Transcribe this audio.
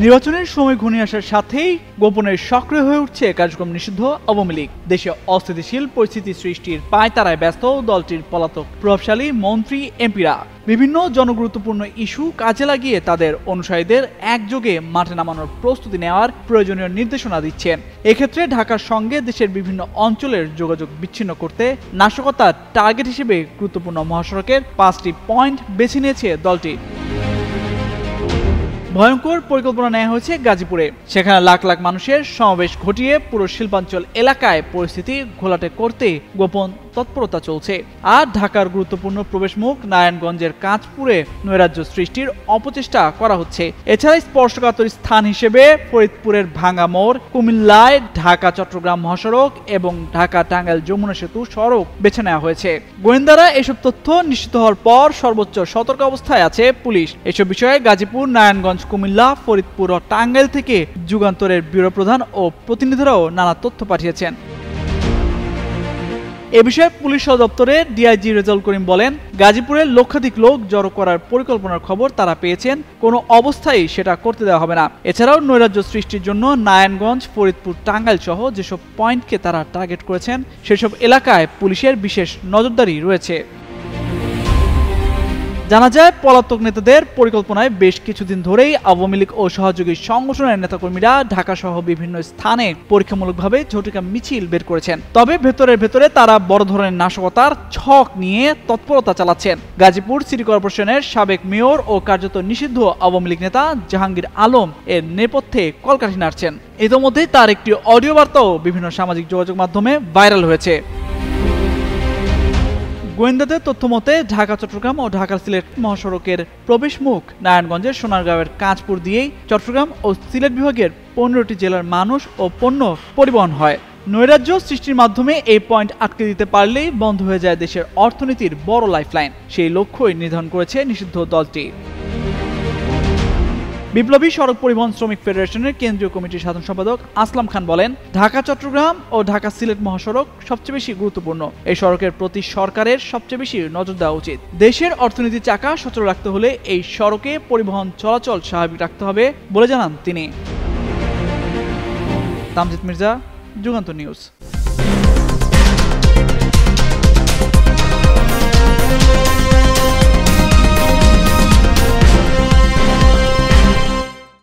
নির্বাচনের সময় ঘনিয়ে আসার সাথেই গোপনে সক্রিয় হয়ে উঠছে কার্যক্রম নিষিদ্ধ আওয়ামী লীগ। দেশে অস্থিতিশীল পরিস্থিতি সৃষ্টির পায়তারায় ব্যস্ত দলটির পলাতক প্রভাবশালী মন্ত্রী এমপিরা বিভিন্ন জনগুরুত্বপূর্ণ ইস্যু কাজে লাগিয়ে তাদের অনুসারীদের একযোগে মাঠে নামানোর প্রস্তুতি নেওয়ার প্রয়োজনীয় নির্দেশনা দিচ্ছেন। এক্ষেত্রে ঢাকার সঙ্গে দেশের বিভিন্ন অঞ্চলের যোগাযোগ বিচ্ছিন্ন করতে নাশকতার টার্গেট হিসেবে গুরুত্বপূর্ণ মহাসড়কের 5টি পয়েন্ট বেছে নিয়েছে দলটি। ভয়ঙ্কর পরিকল্পনা নেওয়া হয়েছে গাজীপুরে। সেখানে লাখ লাখ মানুষের সমাবেশ ঘটিয়ে পুরো শিল্পাঞ্চল এলাকায় পরিস্থিতি ঘোলাটে করতে গোপন তৎপরতা চলছে। আর ঢাকার গুরুত্বপূর্ণ প্রবেশমুখ নারায়ণগঞ্জের কাঁচপুরে নৈরাজ্য সৃষ্টির অপচেষ্টা করা হচ্ছে। এছাড়া স্পর্শকাতর স্থান হিসেবে ফরিদপুরের ভাঙ্গা মোড়, কুমিল্লায় ঢাকা চট্টগ্রাম মহাসড়ক এবং ঢাকা টাঙ্গাইল যমুনা সেতু সড়ক বেছে নেওয়া হয়েছে। গোয়েন্দারা এসব তথ্য নিশ্চিত হওয়ার পর সর্বোচ্চ সতর্ক অবস্থায় আছে পুলিশ। এসব বিষয়ে গাজীপুর, নারায়ণগঞ্জ, কুমিল্লা, ফরিদপুর ও টাঙ্গাইল থেকে যুগান্তরের ব্যুরো প্রধান ও প্রতিনিধিরাও নানা তথ্য পাঠিয়েছেন। এ বিষয়ে পুলিশ দপ্তরের ডিআইজি রেজাউল করিম বলেন, গাজীপুরের লক্ষাধিক লোক জড়ো করার পরিকল্পনার খবর তারা পেয়েছেন, কোনো অবস্থায় সেটা করতে দেওয়া হবে না। এছাড়াও নৈরাজ্য সৃষ্টির জন্য নারায়ণগঞ্জ, ফরিদপুর, টাঙ্গাইল সহ যেসব পয়েন্টকে তারা টার্গেট করেছেন সেসব এলাকায় পুলিশের বিশেষ নজরদারি রয়েছে। জানা যায়, পলাতক নেতাদের পরিকল্পনায় বেশ কিছুদিন ধরেই আওয়ামী লীগ ও সহযোগী সংগঠনের নেতাকর্মীরা ঢাকা সহ বিভিন্ন স্থানে পরীক্ষামূলকভাবে ঝটিকা মিছিল বের করেছেন। তবে ভেতরে তারা বড় ধরনের নাশকতার ছক নিয়ে তৎপরতা চালাচ্ছেন। গাজীপুর সিটি কর্পোরেশনের সাবেক মেয়র ও কার্যত নিষিদ্ধ আওয়ামী লীগ নেতা জাহাঙ্গীর আলম এর নেপথ্যে কলকাঠি নাড়ছেন। ইতোমধ্যে তার একটি অডিও বার্তাও বিভিন্ন সামাজিক যোগাযোগ মাধ্যমে ভাইরাল হয়েছে। গোয়েন্দাদের তথ্য মতে ঢাকা চট্টগ্রাম ও ঢাকা সিলেট মহাসড়কের প্রবেশমুখ নারায়ণগঞ্জের সোনারগাঁওয়ের কাঁচপুর দিয়েই চট্টগ্রাম ও সিলেট বিভাগের 15টি জেলার মানুষ ও পণ্য পরিবহন হয়। নৈরাজ্য সৃষ্টির মাধ্যমে এই পয়েন্ট আটকে দিতে পারলেই বন্ধ হয়ে যায় দেশের অর্থনীতির বড় লাইফলাইন। সেই লক্ষ্যই নির্ধারণ করেছে নিষিদ্ধ দলটি। বিপ্লবী সড়ক পরিবহন শ্রমিক ফেডারেশনের কেন্দ্রীয় কমিটির সাধারণ সম্পাদক আসলাম খান বলেন, ঢাকা চট্টগ্রাম ও ঢাকা সিলেট মহাসড়ক সবচেয়ে বেশি গুরুত্বপূর্ণ। এই সড়কের প্রতি সরকারের সবচেয়ে বেশি নজর দেওয়া উচিত। দেশের অর্থনীতির চাকা সচল রাখতে হলে এই সড়কে পরিবহন চলাচল স্বাভাবিক রাখতে হবে বলে জানান তিনি। তামজিদ মির্জা, যুগান্তর নিউজ।